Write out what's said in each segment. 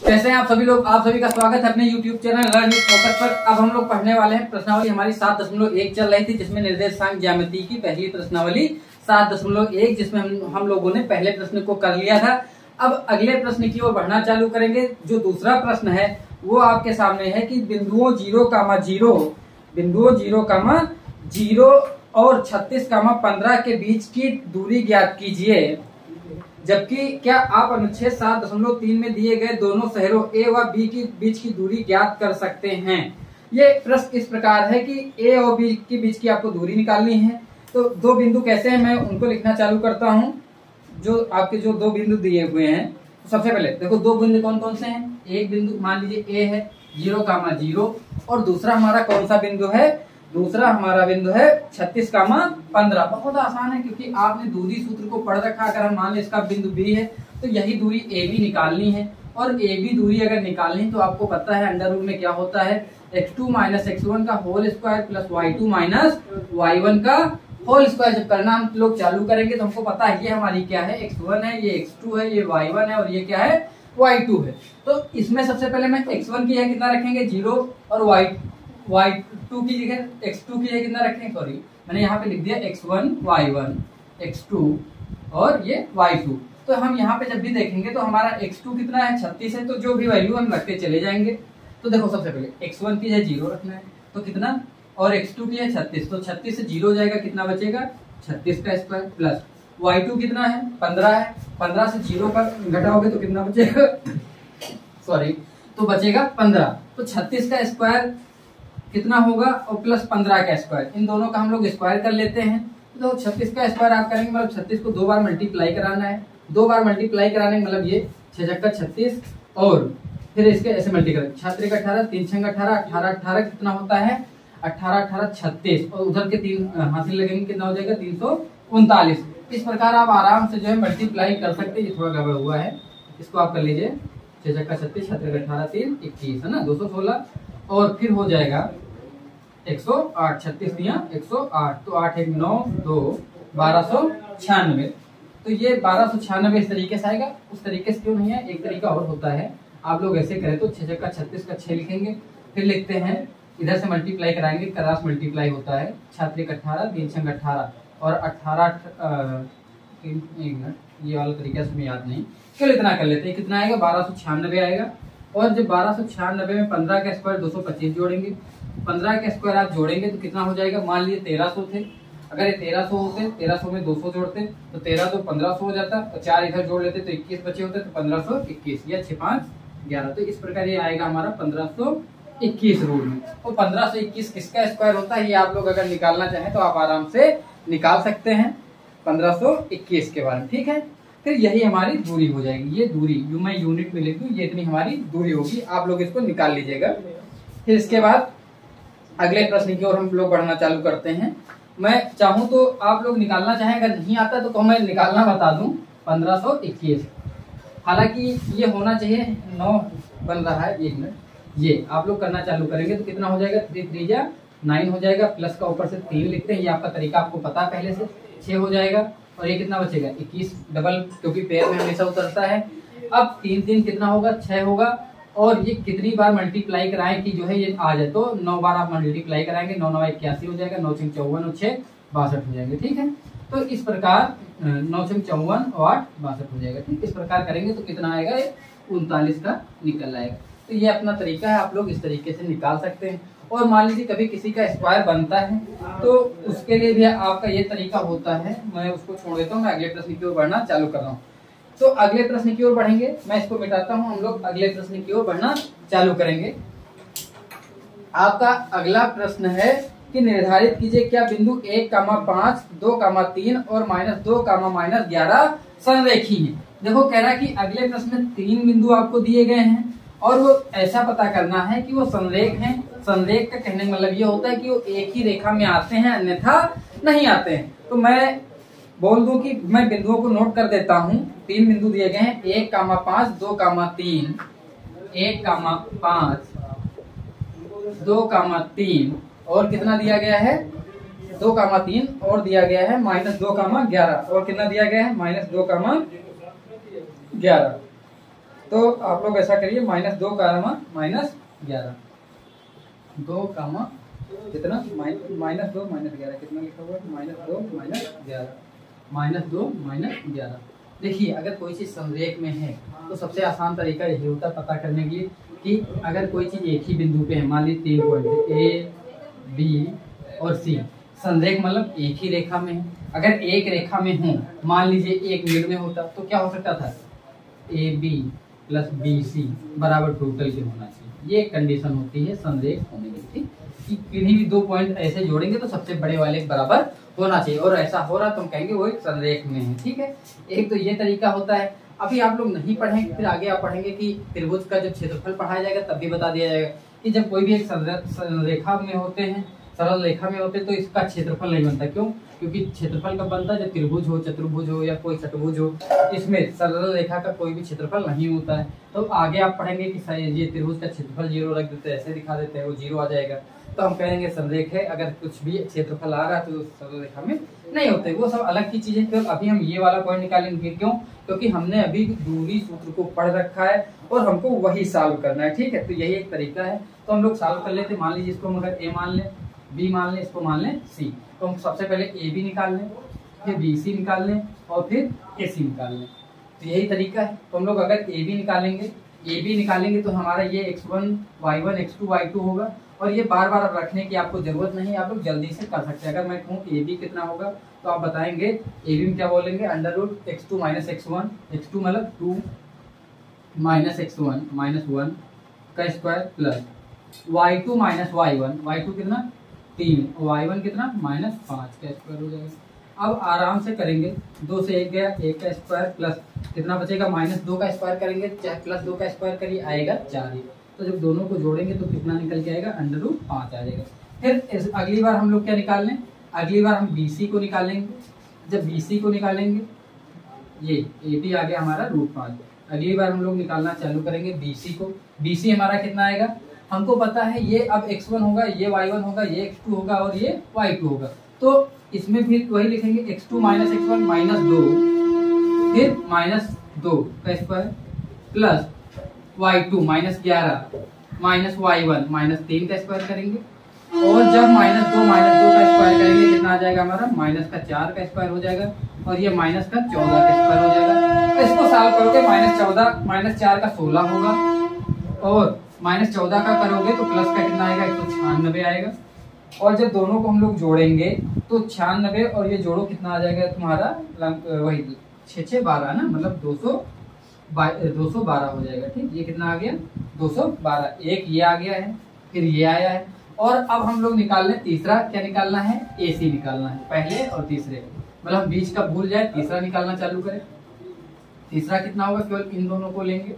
कैसे हैं आप सभी लोग। आप सभी का स्वागत है अपने YouTube channel learn with focus पर। अब हम लोग पढ़ने वाले हैं प्रश्नावली। हमारी 7.1 चल रही थी, जिसमें निर्देशांक ज्यामिति की पहली प्रश्नावली 7.1, जिसमें हम लोगों ने पहले प्रश्न को कर लिया था। अब अगले प्रश्न की ओर बढ़ना चालू करेंगे। जो दूसरा प्रश्न है वो आपके सामने है कि बिंदुओं 0,0 और 36,15 के बीच की दूरी ज्ञात कीजिए। जबकि क्या आप अनुच्छेद 7.3 में दिए गए दोनों शहरों ए व बी के बीच की दूरी ज्ञात कर सकते हैं। ये प्रश्न इस प्रकार है कि ए और बी के बीच की आपको दूरी निकालनी है। तो दो बिंदु कैसे हैं, मैं उनको लिखना चालू करता हूं। जो आपके जो दो बिंदु दिए हुए हैं, तो सबसे पहले देखो दो बिंदु कौन कौन से हैं। एक बिंदु मान लीजिए ए है 0,0 और दूसरा हमारा कौन सा बिंदु है, दूसरा हमारा बिंदु है 36,15। बहुत आसान है क्योंकि आपने दूरी सूत्र को पढ़ रखा। अगर हम मान लें इसका बिंदु बी है तो यही दूरी ए बी निकालनी है। और ए बी दूरी अगर निकालनी तो आपको पता है अंडर रूट में क्या होता है, x2 - x1 का whole square plus y2 - y1 का होल स्क्वायर। जब करना हम लोग चालू करेंगे तो हमको पता है ये हमारी क्या है, x1 है, ये x2 है, ये y1 है और ये क्या है, y2 है। तो इसमें सबसे पहले मैं x1 की जगह कितना रखेंगे 0 और y2 की जगह x2 की जगह कितना रखेंगे, सॉरी मैंने यहाँ पे लिख दिया x1 y1 x2 और ये y2। तो हम यहाँ पे जब भी देखेंगे तो हमारा x2 कितना है 36 है, तो जो भी वैल्यू हम रखते चले जाएंगे। तो देखो सबसे पहले x1 की जगह 0 रखना है तो कितना, और x2 की है 36, तो 36 से 0 जाएगा कितना बचेगा 36 का स्क्वायर प्लस y2 कितना है 15 है, 15 से 0 का घटाओगे तो कितना बचेगा सॉरी तो बचेगा 15। तो 36 का स्क्वायर कितना होगा और प्लस 15 का स्क्वायर, इन दोनों का हम लोग स्क्वायर कर लेते हैं। तो 36 का स्क्वायर आप करेंगे मतलब 36 को 2 बार मल्टीप्लाई कराना है। 2 बार मल्टीप्लाई कराने का मतलब ये 6 छक्का 36 और फिर इसके ऐसे मल्टीप्लाई 6 18 3 6 18 18 18 कितना होता है 18 18 36 और उधर के 3 हासिल लगेंगे कितना हो जाएगा 339। इस प्रकार आप आराम से जो है मल्टीप्लाई कर सकते हैं। ये थोड़ा गड़बड़ हुआ है, इसको आप कर लीजिए 6 छक्का 36 18 18 3 21 है ना 216 और फिर हो जाएगा 108 36 दिया 108 तो 8 1 9 2 1296। तो ये 1296 इस तरीके से आएगा। उस तरीके से क्यों नहीं है, एक तरीका और होता है। आप लोग ऐसे करें तो 6 छक्का 36 का 6 लिखेंगे, फिर लिखते हैं इधर से मल्टीप्लाई कराएंगे, क्रॉस मल्टीप्लाई होता है 6 3 18 3 6 18 और 18 एक मिनट ये वाला तरीका से याद नहीं, चलो इतना कर लेते हैं। कितना आएगा 1296 आएगा। और जब 1296 में 15 का स्क्वायर 225 जोड़ेंगे, 15 का स्क्वायर आप जोड़ेंगे तो कितना हो जाएगा, मान लीजिए 1300 थे, अगर ये 1300 होते 1300 में 200 जोड़ते तो 13 तो 1500 हो जाता और 4 इधर जोड़ लेते तो 21 बचे होते तो 1521 या 6 5 11। तो इस प्रकार ये आएगा हमारा 1521 रूल में। और 1521 किसका स्क्वायर होता है ये आप लोग अगर निकालना चाहें तो आप आराम से निकाल सकते हैं 1521 के बारे में, ठीक है। फिर यही हमारी दूरी हो जाएगी। ये दूरी मैं यूनिट में लिख दूं, ये इतनी हमारी दूरी होगी, आप लोग इसको निकाल लीजिएगा। फिर इसके बाद अगले प्रश्न की ओर हम लोग बढ़ना चालू करते हैं। मैं चाहूं तो आप लोग निकालना चाहें, अगर नहीं आता तो मैं निकालना बता दूं 1521। हालांकि ये होना चाहिए 9 बन रहा है, 1 मिनट ये आप लोग करना चालू करेंगे तो कितना हो जाएगा 3 3 जा 9 हो जाएगा, प्लस का ऊपर से 3 लिखते हैं, ये आपका तरीका आपको पता पहले से। 6 हो जाएगा और ये कितना बचेगा 21 डबल, क्योंकि पेयर में हमेशा उतरता है। अब 3 3 कितना होगा 6 होगा और ये कितनी बार मल्टीप्लाई कराएं कि जो है ये आ जाए, तो 9 बार आप मल्टीप्लाई कराएंगे, 9 9 81 हो जाएगा, 9 6 54 और 6 62 हो जाएंगे, ठीक है। तो इस प्रकार 9 6 54 और 8 62 हो जाएगा, ठीक। इस प्रकार करेंगे तो कितना आएगा, 39 का निकल आएगा। तो ये अपना तरीका है, आप लोग इस तरीके से निकाल सकते हैं। और मान लीजिए कभी किसी का स्क्वायर बनता है तो उसके लिए भी आपका ये तरीका होता है। मैं उसको छोड़ देता हूँ, मैं अगले प्रश्न की ओर बढ़ना चालू कर रहा हूँ। तो अगले प्रश्न की ओर बढ़ेंगे, मैं इसको मिटाता हूँ, हम लोग अगले प्रश्न की ओर बढ़ना चालू करेंगे। आपका अगला प्रश्न है कि निर्धारित कीजिए क्या बिंदु 1,5 2,3 और -2, -11 संरेखी है। देखो कह रहा है कि अगले प्रश्न में 3 बिंदु आपको दिए गए हैं और वो ऐसा पता करना है कि वो संरेख हैं। संरेख का कहने का मतलब ये होता है कि वो एक ही रेखा में आते हैं अन्यथा नहीं आते हैं। तो मैं बोल दूं कि मैं बिंदुओं को नोट कर देता हूं। 3 बिंदु दिए गए हैं 1,5 2,3 1,5 2,3 और कितना दिया गया है 2,3 और दिया गया है -2,11 और कितना दिया गया है -2,11। तो आप लोग ऐसा करिए -2 कामा -11, 2 कामा कितना -2 -11 कितना लिखा हुआ है, -2 -11, -2 -11। देखिए अगर कोई चीज़ संरेख में है तो सबसे आसान तरीका यही होता है पता करने के लिए कि अगर कोई चीज़ एक ही बिंदु पे है, मान ली 3 पॉइंट ए बी और सी, संरेख मतलब एक ही रेखा में है। अगर एक रेखा में हो, मान लीजिए एक मिड में होता तो क्या हो सकता था, A B plus B C बराबर टोटल के होना चाहिए। ये कंडीशन होती है संरेख होने की, ठीक, कि किन्हीं भी 2 पॉइंट ऐसे जोड़ेंगे तो सबसे बड़े वाले के बराबर होना चाहिए, और ऐसा हो रहा तो हम कहेंगे वो एक संरेख में है। ठीक है, एक तो ये तरीका होता है। अभी आप लोग नहीं पढ़ेंगे, फिर आगे आप पढ़ेंगे कि त्रिभुज का जब क्षेत्रफल पढ़ाया जाएगा तब भी बता दिया जाएगा कि जब कोई भी एक रेखा में होते हैं, सरल रेखा में होते तो इसका क्षेत्रफल नहीं बनता। क्यों? क्योंकि क्षेत्रफल कब बनता है, जब त्रिभुज हो, चतुर्भुज हो या कोई षटभुज हो, इसमें सरल रेखा का कोई भी क्षेत्रफल नहीं होता है। तो आगे आप पढ़ेंगे कि ये त्रिभुज का क्षेत्रफल 0 रख देते हैं, ऐसे दिखा देते हैं, वो 0 आ जाएगा, तो हम कहेंगे संरेख है। अगर कुछ भी क्षेत्रफल आ रहा है तो सरल रेखा में नहीं होते, वो सब अलग की चीजें। तो अभी हम ये वाला पॉइंट निकालेंगे, क्यों? क्योंकि हमने अभी दूरी सूत्र को पढ़ रखा है और हमको वही सॉल्व करना है। ठीक है, तो यही एक तरीका है। तो हम लोग सॉल्व कर लेते हैं। मान लीजिए इसको हम अगर ए मान लें, बी मान लें, इसको मान लें सी, तो हम सबसे पहले ए बी निकाल लें, फिर बी सी निकाल लें और फिर ए सी निकाल लें। तो यही तरीका है। तो हम लोग अगर ए बी निकालेंगे तो हमारा ये x1 y1 x2 y2 होगा, और ये बार बार अब रखने की आपको जरूरत नहीं है, आप लोग जल्दी से कर सकते हैं। अगर मैं कहूँ ए बी कितना होगा तो आप बताएंगे ए बी में क्या बोलेंगे, √x2 - x1, x2 मतलब 2 - x1 -1 का square plus y2 - y1, y2 कितना 3, y1 कितना -5 का स्क्वायर हो जाएगा। अब आराम से करेंगे, 2 से 1 गया, 1 का स्क्वायर प्लस कितना बचेगा, -2 का स्क्वायर करेंगे, प्लस 2 का स्क्वायर करिए, आएगा 4 ही। तो जब दोनों को जोड़ेंगे तो कितना निकल के आएगा, √5 आ जाएगा। फिर अगली बार हम लोग क्या निकाल लें, अगली बार हम BC को निकालेंगे। जब BC को निकालेंगे, ये AB आ गया हमारा √5। अगली बार हम लोग निकालना चालू करेंगे BC को। BC हमारा कितना आएगा, हमको पता है ये अब x1 होगा, ये y1 होगा, ये x2 होगा और ये y2 होगा। तो इसमें फिर वही लिखेंगे x2 - x1 -2, फिर -2 का स्क्वायर प्लस y2 -11 -y1 -3 का स्क्वायर करेंगे, और जब -2 का स्क्वायर करेंगे कितना आ जाएगा हमारा, -4 का स्क्वायर हो जाएगा, और ये -14 का स्क्वायर हो जाएगा। तो इसको सॉल्व करोगे, -14 -4 का 16 होगा, और -14 का करोगे तो प्लस का कितना आएगा, 196 आएगा। और जब दोनों को हम लोग जोड़ेंगे तो 96 और ये जोड़ो कितना आ जाएगा तुम्हारा, वही 6 12 ना, मतलब 212 हो जाएगा। ठीक, ये कितना आ गया, 212। एक ये आ गया है, फिर ये आया है, और अब हम लोग निकाल लें तीसरा। क्या निकालना है, AC निकालना है, पहले और तीसरे, मतलब बीच का भूल जाए, तीसरा निकालना चालू करें। तीसरा कितना होगा, केवल इन दोनों को लेंगे,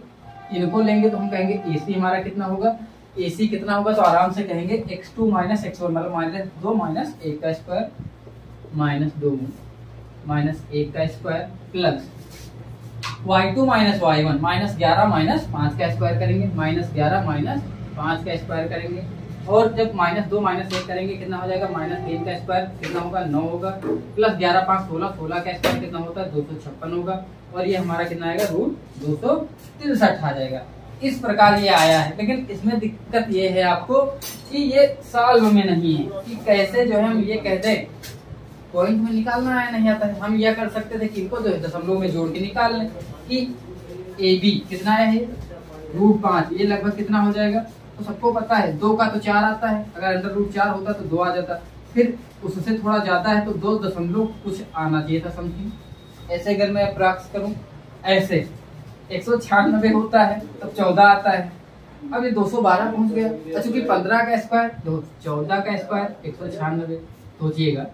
इनको लेंगे तो हम कहेंगे AC हमारा कितना होगा, AC कितना होगा, तो आराम से कहेंगे x2 - x1 मतलब -2 - 1 का स्क्वायर, -2 -1 का स्क्वायर प्लस y2 - y1 -11 -5 का स्क्वायर करेंगे, -11 -5 का स्क्वायर करेंगे, और जब -2 -1 करेंगे कितना हो जाएगा, -3 का स्क्वायर कितना होगा, 9 होगा, प्लस 11 5 16 का स्क्वायर कितना होता है, 256 होगा, और ये हमारा कितना आएगा, √263 आ जाएगा। इस प्रकार ये आया है। लेकिन इसमें दिक्कत ये है आपको कि ये सॉल्व में नहीं है, कि कैसे जो है हम ये कहते हैं पॉइंट में निकालना है, नहीं आता है। हम यह कर सकते थे कि इनको जो है दशमलव में जोड़ के निकाल लें कि AB कितना है, √5, ये लगभग कितना हो जाएगा, तो सबको पता है 2 का तो 4 आता है, अगर √4 होता तो 2 आ जाता, फिर उससे थोड़ा ज्यादा है तो 2 दशमलव कुछ आना चाहिए था समथिंग। ऐसे अगर मैं अप्रॉक्स करूं, ऐसे 196 होता है तब 14 आता है, अब ये 212 पहुंच गया। चूंकि 15 का स्क्वायर 14 का स्क्वायर 196, सोचिएगा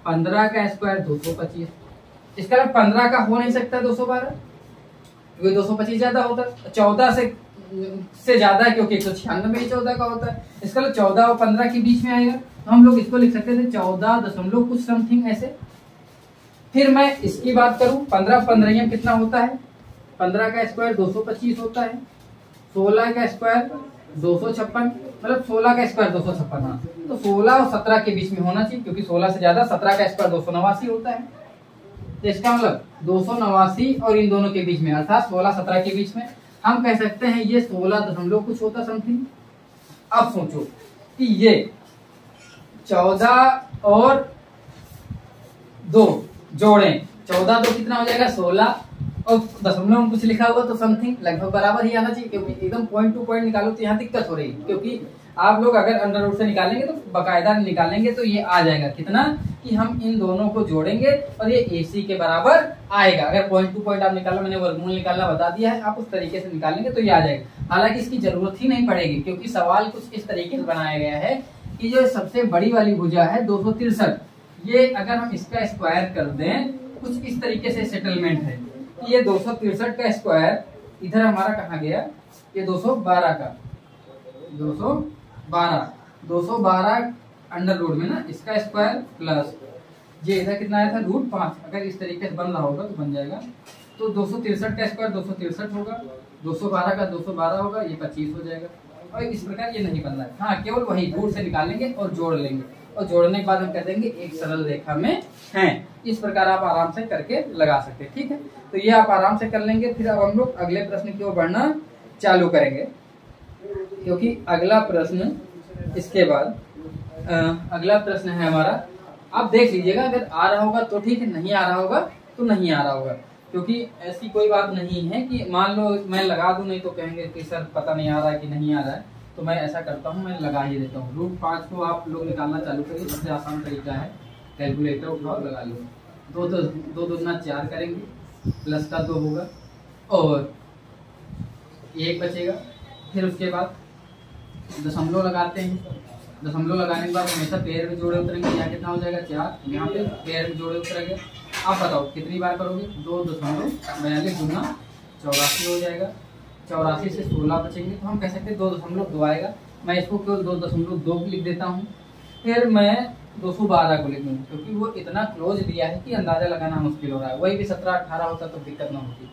15 का स्क्वायर 225, इसका 15 का हो नहीं सकता 212, क्योंकि 225 ज्यादा होता है, 14 से ज्यादा है क्योंकि 196 ही 14 का होता है, इसका 14 और 15 के बीच में आएगा, तो हम लोग इसको लिख सकते थे 14 दशमलव कुछ समथिंग ऐसे। फिर मैं इसकी बात करूं, 15 15 कितना होता है, 15 का स्क्वायर 225 होता है, 16 का स्क्वायर 256, मतलब 16 का स्क्वायर 256, हाँ, तो 16 और 17 के बीच में होना चाहिए, क्योंकि 16 से ज्यादा 17 का स्क्वायर 289 होता है। तो इसका मतलब 289 और इन दोनों के बीच में, अर्थात 16 17 के बीच में। हम कह सकते हैं ये 16 दशमलव कुछ होता समथिंग। अब सोचो कि ये 14 और 2 जोड़ें, 14 तो कितना हो जाएगा 16 और दशमलव में कुछ लिखा हुआ तो समथिंग लगभग बराबर ही आना चाहिए, क्योंकि एकदम पॉइंट टू पॉइंट निकालो तो यहाँ दिक्कत हो रही है। क्योंकि आप लोग अगर अंडर रूट से निकालेंगे तो बकायदा निकालेंगे तो ये आ जाएगा कितना कि हम इन दोनों को जोड़ेंगे और ये AC के बराबर आएगा। अगर पॉइंट टू पॉइंट आप निकालो, मैंने वर्गमूल निकालना बता दिया है, आप उस तरीके से निकालेंगे तो ये आ जाएगा। हालांकि इसकी जरूरत ही नहीं पड़ेगी, क्योंकि सवाल कुछ इस तरीके से बनाया गया है कि जो सबसे बड़ी वाली भुजा है 263, ये अगर हम इसका स्क्वायर कर दें, कुछ इस तरीके से सेटलमेंट है कि ये 263 का स्क्वायर इधर हमारा कहाँ गया, ये 212 का 212 अंडर रूट में ना, इसका स्क्वायर प्लस ये इधर कितना आया था √5। अगर इस तरीके से बन रहा होगा तो बन जाएगा। तो 263 का स्क्वायर 263 होगा, 212 का 212 होगा, ये 25 हो जाएगा। और इस प्रकार ये नहीं बन रहा है। हाँ, केवल वही रूट से निकालेंगे और जोड़ लेंगे, और जोड़ने के बाद हम कह देंगे एक सरल रेखा में है। इस प्रकार आप आराम से करके लगा सकते हैं। ठीक है, तो ये आप आराम से कर लेंगे। फिर अब हम लोग अगले प्रश्न की ओर बढ़ना चालू करेंगे, क्योंकि अगला प्रश्न इसके बाद अगला प्रश्न है हमारा। आप देख लीजिएगा, अगर आ रहा होगा तो ठीक है, नहीं आ रहा होगा तो नहीं आ रहा होगा। क्योंकि ऐसी कोई बात नहीं है कि मान लो मैं लगा दूं, नहीं तो कहेंगे कि सर पता नहीं आ रहा है कि नहीं आ रहा है। तो मैं ऐसा करता हूं, मैं लगा ही देता हूं। √5 को आप लोग निकालना चालू करिए, सबसे आसान तरीका है, कैलकुलेटर उठाओ लगा लो। 2 दूना 4 करेंगे, प्लस का 2 होगा और 1 बचेगा। फिर उसके बाद दशमलव लगाते हैं, दशमलव लगाने के बाद हमेशा पेयर में जोड़े उतरेंगे। यहाँ कितना हो जाएगा 4, यहाँ पे पेयर में जोड़े उतरेंगे। आप बताओ कितनी बार करोगे, 2.42 गुना 84 हो जाएगा। 84 से 16 बचेंगे, तो हम कह सकते हैं 2.2 आएगा। मैं इसको केवल 2.2 लिख देता हूँ। फिर मैं 212 को लिख दूँ, क्योंकि वो इतना क्लोज दिया है कि अंदाजा लगाना मुश्किल हो रहा है। वही भी 17-18 होता तो दिक्कत ना होती।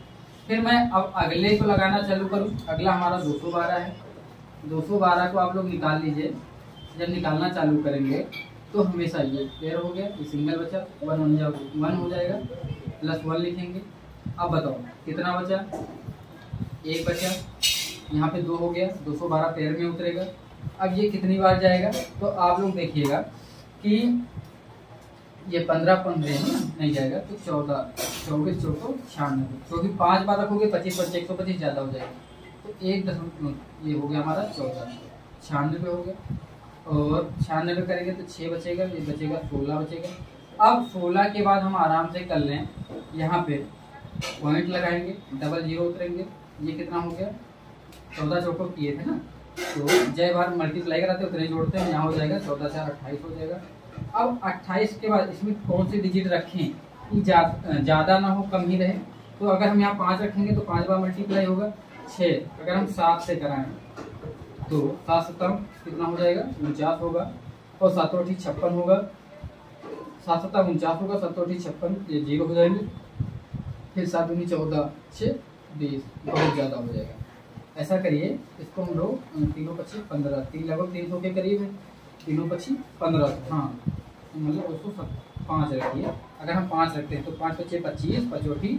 फिर मैं अब अगले को लगाना चालू करूँ। अगला हमारा 212 है। 212 को आप लोग निकाल लीजिए। जब निकालना चालू करेंगे तो हमेशा ये पेयर हो गया, ये सिंगल बचा, 1 हो जाएगा, प्लस 1 लिखेंगे। अब बताओ कितना बचा, 1 बचा, यहाँ पे 2 हो गया, 212 पेयर में उतरेगा। अब ये कितनी बार जाएगा, तो आप लोग देखिएगा कि ये 15 नहीं जाएगा, तो 14, 24, 96, क्योंकि 5 बार रखोगे 25 × 125 ज़्यादा हो जाएगा। तो 1 ये हो गया हमारा 14, 96 हो गया। और 96 करेंगे तो 6 बचेगा, ये बचेगा 16 बचेगा। अब 16 के बाद हम आराम से कर लें, यहाँ पे पॉइंट लगाएंगे, डबल 0 उतरेंगे। ये कितना हो गया, 14 चौको किए थे ना, तो जय बार मल्टीप्लाई कराते उतने जोड़ते हैं, यहाँ हो जाएगा 14 4 28 हो जाएगा। अब 28 के बाद इसमें कौन सी डिजिट रखें कि ज़्यादा ना हो, कम ही रहे। तो अगर हम यहाँ 5 रखेंगे तो 5 बार मल्टीप्लाई होगा 6। अगर हम 7 से कराएं तो 7 7 कितना हो जाएगा, 49 होगा। और 7 8 56 होगा, 7 7 49 होगा, 7 8 56, ये 0 हो जाएंगे। फिर 7 दूनी 14, 6 20, बहुत ज़्यादा हो जाएगा। ऐसा करिए, इसको हम लोग 3 × 25 15, 3 लगभग 300 के करीब है। 3 × 25 15, हाँ मतलब उसको 5 रखिए। अगर हम 5 रखते हैं तो 5 × 5 25, 5 × 8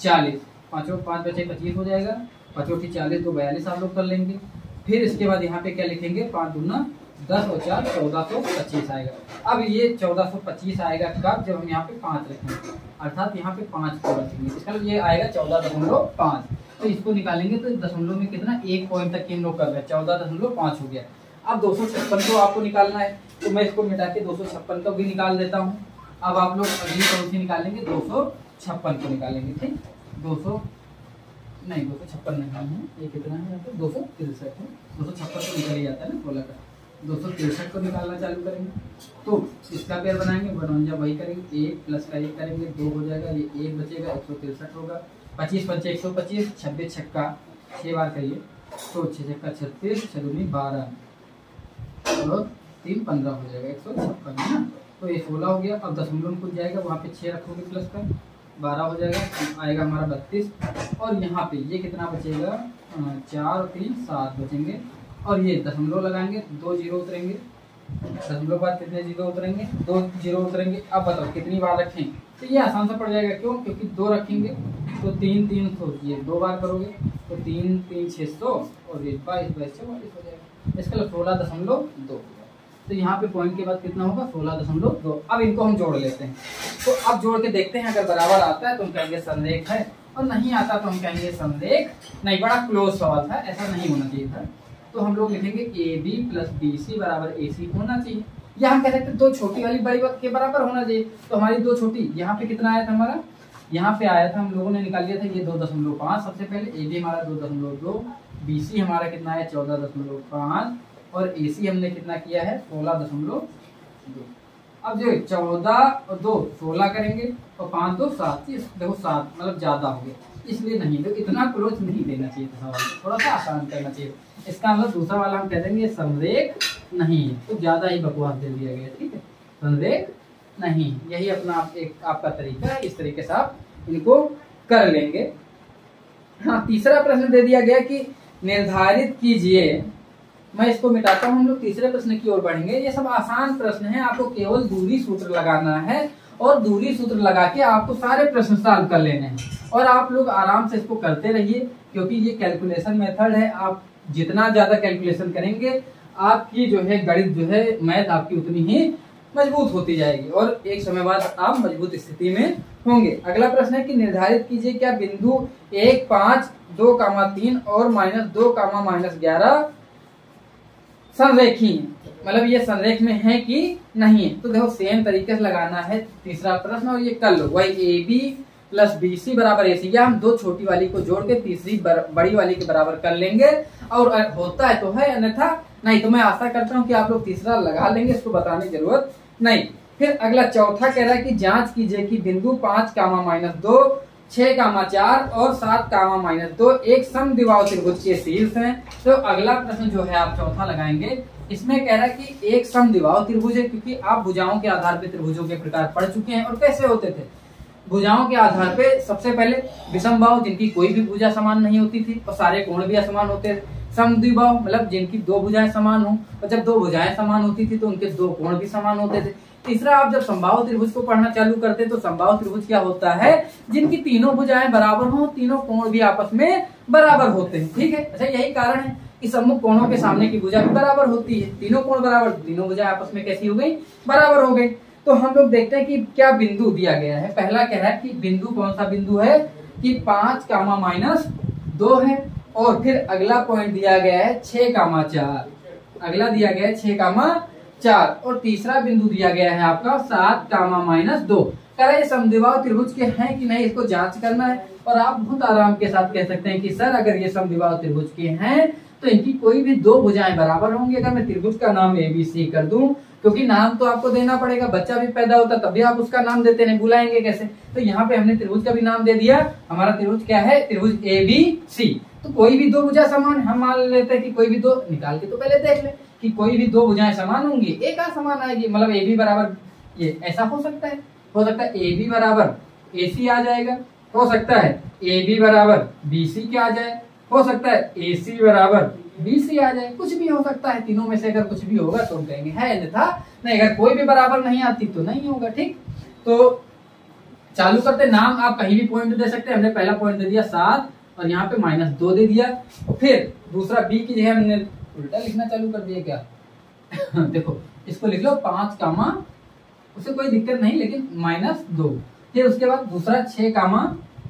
40, 5 × 5 = 25 हो जाएगा, 5 × 8 40, तो 42 आप लोग कर लेंगे। फिर इसके बाद यहाँ पे क्या लिखेंगे, 5 दूना 10 और 4 1425 आएगा। अब ये 1425 आएगा कब, जब हम यहाँ पे 5 रखेंगे, अर्थात यहाँ पे 5 को रखेंगे। इसका मतलब ये आएगा 14.5। तो इसको निकालेंगे तो दशमलव में कितना, 1 पॉइंट तक हम लोग कर रहे हैं, 14.5 हो गया। अब 256 को आपको निकालना है, तो मैं इसको मिटा के 256 को भी निकाल देता हूँ। अब आप लोग अगली कौन सी निकालेंगे, 256 को निकालेंगे। ठीक, 256 नहीं है, ये कितना है यहाँ पे 263 है। 256 तो निकल ही जाता है ना, बोला का 263 को निकालना चालू करेंगे। तो इसका पेयर बनाएंगे, 1 वही करेंगे, 1 प्लस का 1 करेंगे, 2 हो जाएगा, ये 1 बचेगा, 163 होगा। 25 × 5 = 125, 26 छक्का 6 बार करिए, तो 6 छक्का 36, 6 दूनी 12 और 3 15 हो जाएगा, 156 है ना। तो ये 16 हो गया। अब दशमलव में कुछ जाएगा, वहाँ पे 6 रखोगे प्लस का 12 हो जाएगा, आएगा हमारा 32। और यहाँ पे ये कितना बचेगा, 4 और 3 7 बचेंगे। और ये दशमलव लगाएंगे, 2 0 उतरेंगे, दशमलव बाद कितने 0 उतरेंगे, 2 0 उतरेंगे। अब बताओ कितनी बार रखें, तो ये आसान सा पड़ जाएगा। क्यों, क्योंकि 2 रखेंगे तो 3 3 तो ये 2 बार करोगे, तो 3 3 600 और 22 22 44 हो जाएगा। इसका 16.2। तो यहाँ पे पॉइंट के बाद कितना होगा 16.2। अब इनको हम जोड़ लेते हैं। तो अब जोड़ के देखते हैं, अगर बराबर आता है तो हम कहेंगे संरेख है, और नहीं आता तो हम कहेंगे संरेख नहीं। बड़ा क्लोज सवाल था, ऐसा नहीं होना चाहिए था। तो हम लोग लिखेंगे AB प्लस BC बराबर AC होना चाहिए, या हम कह सकते हैं दो छोटी वाली बड़ी के बराबर होना चाहिए। तो हमारी दो छोटी यहाँ पे कितना आया था हमारा, यहाँ पे आया था, हम लोगों ने निकाल लिया था ये 2.5 सबसे पहले। AB हमारा 2.2, BC हमारा कितना है 14.5, और AC हमने कितना किया है 16.2। अब जो 14 और 2 16 करेंगे, और 5 2 7, देखो 7 मतलब ज्यादा हो गया, इसलिए नहीं। तो इतना क्लोज नहीं देना चाहिए था सवाल, थोड़ा सा आसान करना चाहिए। इसका मतलब दूसरा वाला हम कह देंगे संरेख नहीं है, तो ज्यादा ही बकवास दे दिया गया। ठीक है, संरेख नहीं, यही अपना एक आपका तरीका है। इस तरीके से आप इनको कर लेंगे। हाँ, तीसरा प्रश्न दे दिया गया कि निर्धारित कीजिए। मैं इसको मिटाता हूँ, हम लोग तीसरे प्रश्न की ओर बढ़ेंगे। ये सब आसान प्रश्न है, आपको केवल दूरी सूत्र लगाना है, और दूरी सूत्र लगा के आपको सारे प्रश्न सॉल्व कर लेने हैं, और आप लोग आराम से इसको करते रहिए, क्योंकि ये कैलकुलेशन मेथड है। आप जितना ज्यादा कैलकुलेशन करेंगे, आपकी जो है गणित जो है मैथ आपकी उतनी ही मजबूत होती जाएगी, और एक समय बाद आप मजबूत स्थिति में होंगे। अगला प्रश्न है कि निर्धारित कीजिए क्या बिंदु 1 5 2 3 और -2 -11 संरेखी, मतलब ये संरेख में है कि नहीं है। तो देखो सेम तरीके से लगाना है तीसरा प्रश्न, और ये कर लो। वही AB प्लस BC बराबर AC, या हम दो छोटी वाली को जोड़ के तीसरी बड़ी वाली के बराबर कर लेंगे, और होता है तो है, अन्यथा नहीं। तो मैं आशा करता हूँ कि आप लोग तीसरा लगा लेंगे, इसको बताने की जरूरत नहीं। फिर अगला चौथा कह रहा है कि जांच कीजिए कि बिंदु 5 -2 6 4 और 7 -2 एक समद्विबाहु त्रिभुज के शीर्ष हैं। तो अगला प्रश्न जो है आप चौथा लगाएंगे, इसमें कह रहा है कि एक समद्विबाहु त्रिभुज है, क्योंकि आप भुजाओं के आधार पर त्रिभुजों के प्रकार पढ़ चुके हैं। और कैसे होते थे भुजाओं के आधार पे, सबसे पहले विषमबाहु जिनकी कोई भी भुजा समान नहीं होती थी, और सारे कोण भी असमान होते थे। समद्विबाहु मतलब जिनकी दो भुजाएं समान हो, और जब दो भुजाएं समान होती थी तो उनके दो कोण भी समान होते थे। तीसरा, आप जब समबाहु त्रिभुज को पढ़ना चालू करते तो समबाहु त्रिभुज क्या होता है, जिनकी तीनों भुजाएं बराबर हो, तीनों कोण भी आपस में बराबर होते हैं। ठीक है, अच्छा यही कारण है कि सम्मुख कोणों के सामने की भुजा भी बराबर होती है। तीनों कोण बराबर, तीनों भुजाएं आपस में कैसी हो गई, बराबर हो गई। तो हम लोग देखते हैं कि क्या बिंदु दिया गया है। पहला कह रहा है कि बिंदु कौन सा बिंदु है कि 5 -2 है, और फिर अगला पॉइंट दिया गया है 6 4, अगला दिया गया है 6 4, और तीसरा बिंदु दिया गया है आपका 7 -2। कह समद्विबाहु त्रिभुज के हैं कि नहीं, इसको जांच करना है। और आप बहुत आराम के साथ कह सकते हैं कि सर अगर ये समद्विबाहु त्रिभुज के हैं तो इनकी कोई भी दो भुजाएं बराबर होंगी। अगर मैं त्रिभुज का नाम ABC कर दूं, क्योंकि नाम तो आपको देना पड़ेगा, बच्चा भी पैदा होता तब भी आप उसका नाम देते नहीं, बुलाएंगे कैसे। तो यहाँ पे हमने त्रिभुज का भी नाम दे दिया। हमारा त्रिभुज क्या है, त्रिभुज ABC। तो कोई भी दो भुजा समान, हम मान लेते हैं कि कोई भी दो, निकाल के तो पहले देख ले कि कोई भी दो भुजाएं समान होंगी, एक समान आएगी, मतलब AB बराबर, ये ऐसा हो सकता है AB बराबर AC आ जाएगा, हो सकता है AB बराबर BC क्या आ जाए, हो सकता है AC बराबर BC आ जाए, कुछ भी हो सकता है। तीनों में से अगर कुछ भी होगा तो हम कहेंगे है, अन्यथा नहीं। अगर कोई भी बराबर नहीं आती तो नहीं होगा। ठीक, तो चालू करते। नाम आप कहीं भी पॉइंट दे सकते हैं। हमने पहला पॉइंट दे दिया 7, और यहाँ पे -2 दे दिया। फिर दूसरा B की जगह हमने उल्टा लिखना चालू कर दिया क्या देखो, इसको लिख लो 5 उससे कोई दिक्कत नहीं, लेकिन -2। फिर उसके बाद दूसरा 6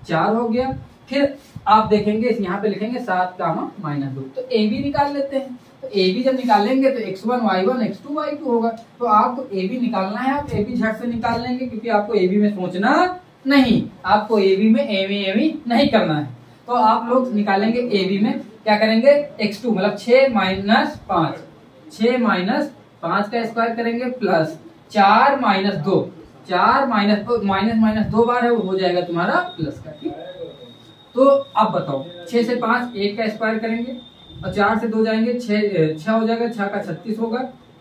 4 हो गया। फिर आप देखेंगे यहाँ पे लिखेंगे 7 -2। तो AB निकाल लेते हैं। तो AB जब निकालेंगे तो x1 y1 x2 y2 होगा। तो आपको AB निकालना है, आप AB झट से निकाल लेंगे, क्योंकि आपको AB में सोचना नहीं, आपको AB में एवी नहीं करना है। तो आप लोग निकालेंगे AB में, क्या करेंगे x2 मतलब 6 -5, 6 -5 का स्क्वायर करेंगे, प्लस 4 -2, 4 -2 बार है, वो हो जाएगा तुम्हारा प्लस का। ठीक, तो अब बताओ 6 से 5 1 का स्क्वायर करेंगे, और 4 से 2 जाएंगे 6 हो जाएगा, 6 का 36 होगा,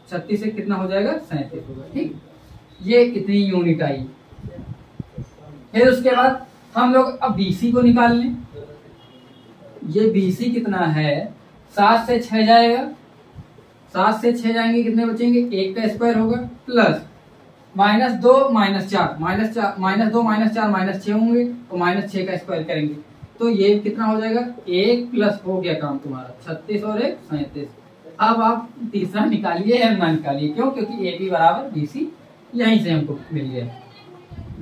36 से कितना हो जाएगा 37 होगा। ठीक, ये कितनी यूनिट आई। फिर उसके बाद हम लोग अब BC को निकाल लें। ये BC कितना है, 7 से 6 जाएगा, 7 से 6 जाएंगे, कितने बचेंगे 1 का स्क्वायर होगा, प्लस -2 -4 -2 -4 -6 होंगे, तो -6 का स्क्वायर करेंगे। तो ये कितना हो जाएगा, 1 प्लस हो गया काम तुम्हारा 36 और 1 37। अब आप तीसरा निकालिए या ना निकालिए, क्यों, क्योंकि ए बी बराबर बी सी यहीं से हमको मिल गया।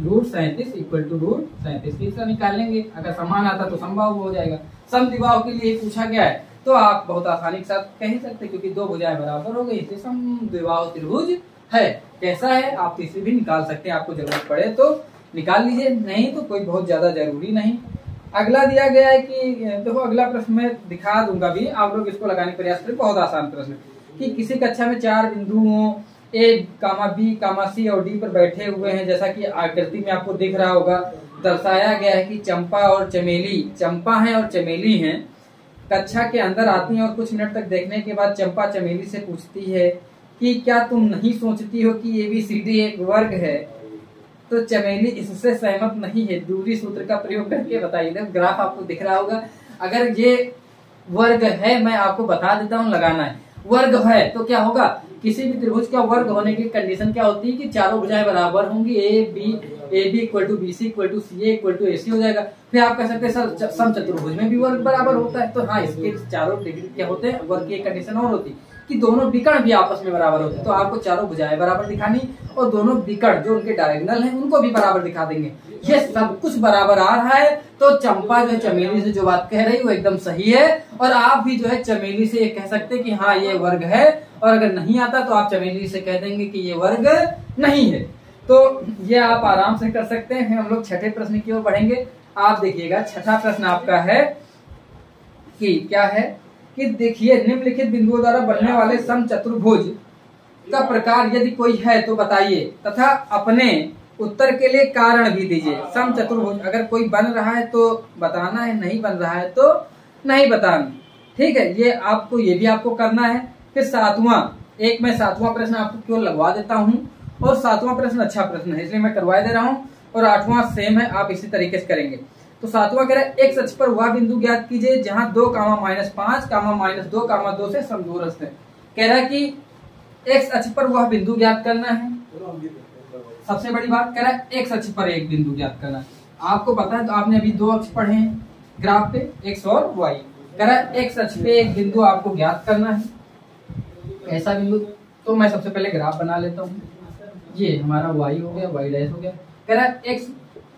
√37 इक्वल टू √37 तीसरा निकाल लेंगे। अगर समान आता तो समबाहु हो जाएगा। समद्विबाहु के लिए पूछा गया है तो आप बहुत आसानी के साथ कह ही सकते, क्योंकि दो भुजाएं बराबर हो गई, इसलिए समद्विबाहु त्रिभुज है। कैसा है आप तीसरी भी निकाल सकते हैं, आपको जरूरत पड़े तो निकाल लीजिए, नहीं तो कोई बहुत ज्यादा जरूरी नहीं। अगला दिया गया है कि देखो, अगला प्रश्न मैं दिखा दूंगा भी, आप लोग इसको लगाने का प्रयास करें। बहुत आसान प्रश्न कि किसी कक्षा में 4 बिंदुओं ए कामा बी कामा सी और डी पर बैठे हुए हैं, जैसा कि आकृति में आपको दिख रहा होगा। दर्शाया गया है कि चंपा और चमेली, चंपा है और चमेली हैं, कक्षा के अंदर आती हैं और कुछ मिनट तक देखने के बाद चंपा चमेली से पूछती है कि क्या तुम नहीं सोचती हो कि ABCD एक वर्ग है? तो चमेली इससे सहमत नहीं है। दूरी सूत्र का प्रयोग करके बताइए। ग्राफ आपको दिख रहा होगा। अगर ये वर्ग है, मैं आपको बता देता हूँ, लगाना है। वर्ग है तो क्या होगा, किसी भी त्रिभुज का वर्ग होने की कंडीशन क्या होती है कि चारों भुजाएं बराबर होंगी। A B equal to BC equal to CA equal to AC हो जाएगा। फिर आप कह सकते हैं सर समचतुर्भुज में भी वर्ग बराबर होता है, तो हाँ, इसके चारों डिग्री क्या होते हैं, वर्ग की कंडीशन और होती है कि दोनों विकर्ण भी आपस में बराबर होते हैं। तो आपको चारों भुजाएं बराबर दिखानी और दोनों विकर्ण जो उनके डायगोनल हैं उनको भी बराबर दिखा देंगे। ये सब कुछ बराबर आ रहा है तो चंपा जो चमेली से जो बात कह रही है वो एकदम सही है। और आप भी जो है चमेली से ये कह सकते हैं कि हाँ ये वर्ग है, और अगर नहीं आता तो आप चमेली से कह देंगे कि ये वर्ग नहीं है। तो ये आप आराम से कर सकते हैं। हम लोग छठे प्रश्न की ओर बढ़ेंगे। आप देखिएगा, छठा प्रश्न आपका है कि क्या है कि देखिए, निम्नलिखित बिंदुओं द्वारा बनने वाले समचतुर्भुज का प्रकार यदि कोई है तो बताइए तथा अपने उत्तर के लिए कारण भी दीजिए। समचतुर्भुज अगर कोई बन रहा है तो बताना है, नहीं बन रहा है तो नहीं बताना। ठीक है, ये आपको, ये भी आपको करना है। फिर सातवां, एक मैं सातवां प्रश्न आपको क्यों लगवा देता हूँ, और सातवां प्रश्न अच्छा प्रश्न है इसलिए मैं करवा दे रहा हूँ, और आठवां सेम है, आप इसी तरीके से करेंगे। तो सातवां कह रहा है, एक्स अक्ष पर वह बिंदु ज्ञात कीजिए जहां 2, -5, -2, 2 से समदूरस्थ है। कह रहा है कि एक्स अक्ष पर वह बिंदु ज्ञात करना है। सबसे बड़ी बात कह रहा है एक्स अक्ष पर एक बिंदु ज्ञात करना है। आपको पता है, तो आपने अभी 2 अक्ष पढ़े हैं ग्राफ पे, एक्स और वाई। कह रहा है एक्स अक्ष पे एक बिंदु आपको ज्ञात करना है। ऐसा बिंदु, तो मैं सबसे पहले ग्राफ बना लेता हूँ। ये हमारा वाई हो गया, वाई डैश हो गया। कह रहा है एक्स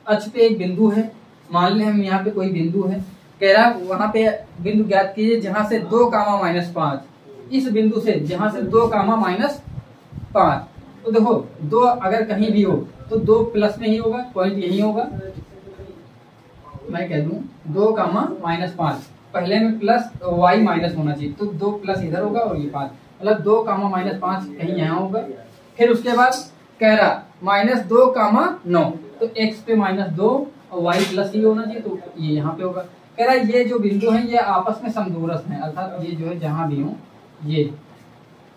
अक्ष पे एक बिंदु है, मान ले हम यहाँ पे कोई बिंदु है। कह रहा है वहां पे बिंदु ज्ञात कीजिए जहां से 2, -5, इस बिंदु से जहां से 2, -5। तो देखो 2 अगर कहीं भी हो तो 2 प्लस में ही होगा, पॉइंट यही होगा। मैं कह दूं 2, -5, पहले में प्लस वाई माइनस होना चाहिए, तो 2 प्लस इधर होगा और ये 5, मतलब 2, -5 कहीं यहाँ होगा। फिर उसके बाद कह रहा -2, -9, तो x पे -2 और y प्लस ही होना चाहिए, तो ये यहाँ पे होगा। कह रहा है ये जो बिंदु है ये आपस में समदूरस्थ हैं, अर्थात ये जो है जहां भी हो ये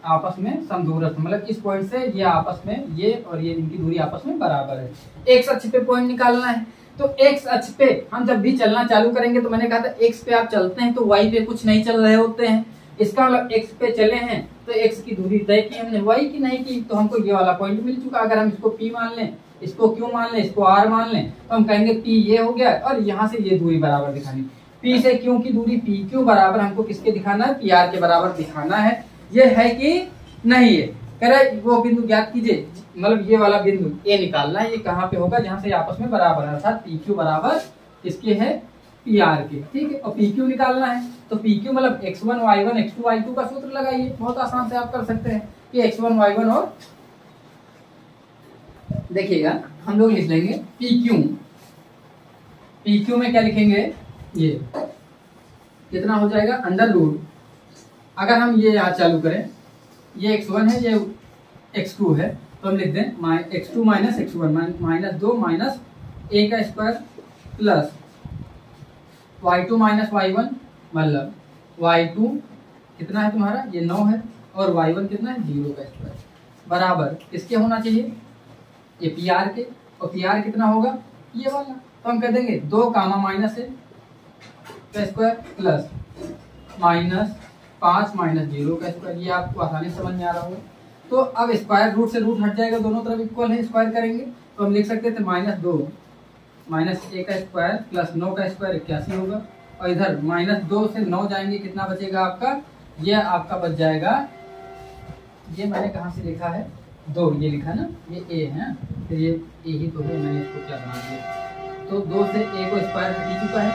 आपस में समदूरस्थ, मतलब इस पॉइंट से ये आपस में, ये और ये इनकी दूरी आपस में बराबर है। एक्स अक्ष पे पॉइंट निकालना है, तो एक्स अक्ष पे हम जब भी चलना चालू करेंगे, तो मैंने कहा था एक्स पे आप चलते हैं तो वाई पे कुछ नहीं चल रहे होते हैं। इसका मतलब एक्स पे चले हैं तो एक्स की दूरी तय की हमने, वाई की नहीं की, तो हमको ये वाला पॉइंट मिल चुका। अगर हम इसको पी मान लें, इसको क्यू मान लें, इसको आर मान लें, तो हम कहेंगे पी ये हो गया, और यहाँ से ये दूरी बराबर दिखानी। पी से क्यू की दूरी पी क्यू बराबर हमको किसके दिखाना है, पी आर के बराबर दिखाना है। ये है कि नहीं है? कह रहा है वो बिंदु ज्ञात कीजिए, मतलब ये वाला बिंदु ए निकालना है, ये कहाँ पे होगा, जहां से आपस में बराबर है, अर्थात पी क्यू बराबर इसके है पी आर के। ठीक है, और पी क्यू निकालना है, तो पी क्यू मतलब x1 y1 x2 y2 का सूत्र लगाइए। बहुत आसान से आप कर सकते हैं कि x1 y1, और देखिएगा हम लोग लिख लेंगे पी क्यू में क्या लिखेंगे, ये कितना हो जाएगा, √। अगर हम ये यहाँ चालू करें, ये x1 है, ये x2 है, तो हम लिख दें x2 - x1 -2 - a का स्क्वायर प्लस y2 - y1, मतलब y2 कितना है तुम्हारा, ये 9 है, और y1 कितना है, 0 का स्क्वायर, बराबर किसके होना चाहिए, ये पी आर के। और पी आर कितना होगा, ये वाला, तो हम कह देंगे 2, -a का स्क्वायर प्लस -5 - 0 का स्क्वायर। ये आपको आसानी से समझ में आ रहा होगा। तो अब स्क्वायर रूट से रूट हट जाएगा, दोनों तरफ इक्वल है, स्क्वायर करेंगे तो हम लिख सकते थे -2 माइनस ए का स्क्वायर प्लस 9 का स्क्वायर 81 होगा। और इधर -2 से 9 जाएंगे, कितना बचेगा आपका? ये आपका बच जाएगा, ये मैंने कहाँ से लिखा है? 2 ये लिखा ना, ये ए है, फिर ये ए ही तो है, मैंने इसको क्या बना दिया। तो 2 से ए को स्क्वायर हट ही चुका है,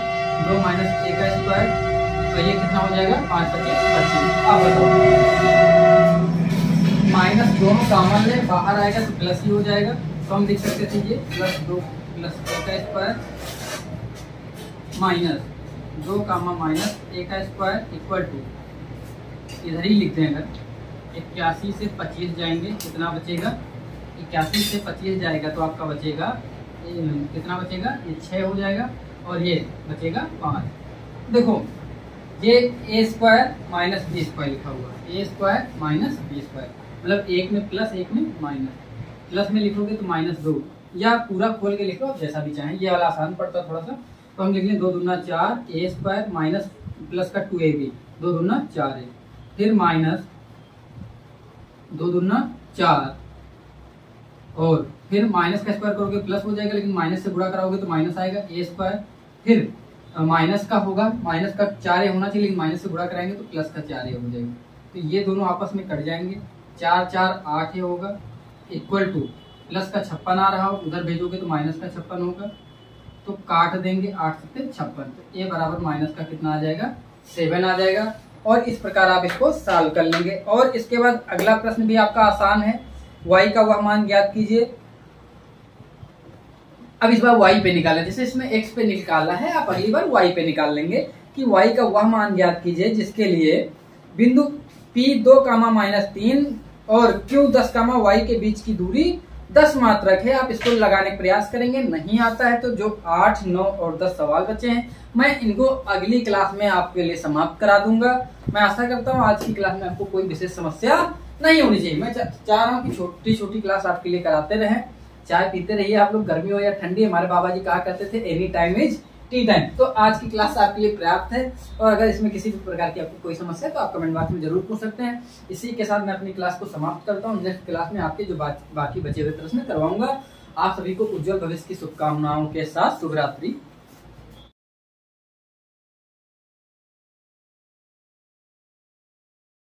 2 माइनस ए का स्क्वायर, तो ये कितना हो जाएगा? 5 × 25। अब बताओ, माइनस दोनों कॉमन ले, बाहर आएगा तो प्लस ही हो जाएगा, तो हम लिख सकते थे ये +2 प्लस ए का स्क्वायर माइनस 2 माइनस ए का स्क्वायर इक्वल टू, इधर ही लिखते हैं, अगर 81 से 25 जाएंगे कितना बचेगा? 81 से 25 जाएगा तो आपका बचेगा कितना बचेगा? ये 6 हो जाएगा और ये बचेगा 5। देखो ये ए स्क्वायर माइनस बी स्क्वायर लिखा हुआ है, ए स्क्वायर माइनस बी स्क्वायर, मतलब एक में प्लस एक में माइनस। प्लस में लिखोगे तो -2, या पूरा खोल के लिखो जैसा भी चाहें, ये वाला आसान पड़ता है थोड़ा सा। तो हम लिख लें 2 दूना 4 ए स्क्वायर माइनस प्लस का 2ab, 2 दूना 4 ए, फिर माइनस 2 दूना 4, और फिर माइनस का स्क्वायर करोगे प्लस हो जाएगा, लेकिन माइनस से गुणा कराओगे तो माइनस आएगा, ए स्क्वायर, फिर माइनस का होगा, माइनस का 4a होना चाहिए, लेकिन माइनस से गुणा कराएंगे तो प्लस का 4a हो जाएगा। तो ये दोनों आपस में कट जाएंगे, 4 4 8 होगा, इक्वल टू प्लस का 56 आ रहा हो, उधर भेजोगे तो माइनस का 56 होगा, तो काट देंगे 8 × 56, तो ए बराबर माइनस का कितना आ जाएगा? 7 आ जाएगा। और इस प्रकार आप इसको सॉल्व कर लेंगे। और इसके बाद अगला प्रश्न भी आपका आसान है, y का वह मान ज्ञात कीजिए। अब इस बार y पे निकालें, जैसे इसमें x पे निकाला है, आप अगली बार y पे निकाल लेंगे कि y का वह मान ज्ञात कीजिए जिसके लिए बिंदु P 2, -3 और Q 10, y के बीच की दूरी 10 मात्रक है। आप इसको लगाने का प्रयास करेंगे, नहीं आता है तो जो 8, 9 और 10 सवाल बचे हैं मैं इनको अगली क्लास में आपके लिए समाप्त करा दूंगा। मैं आशा करता हूँ आज की क्लास में आपको कोई विशेष समस्या नहीं होनी चाहिए। मैं चाह रहा हूँ कि छोटी छोटी क्लास आपके लिए कराते रहें, चाय पीते रहिए आप लोग, गर्मी हो या ठंडी। हमारे बाबा जी कहा करते थे any time is T time. तो आज की क्लास आपके लिए पर्याप्त है, और अगर इसमें किसी भी प्रकार की आपको कोई समस्या है तो आप कमेंट बॉक्स में जरूर पूछ सकते हैं। इसी के साथ मैं अपनी क्लास को समाप्त करता हूँ। नेक्स्ट क्लास में आपके जो बाकी बचे हुए प्रश्न करवाऊंगा। आप सभी को उज्जवल भविष्य की शुभकामनाओं के साथ शुभ रात्रि।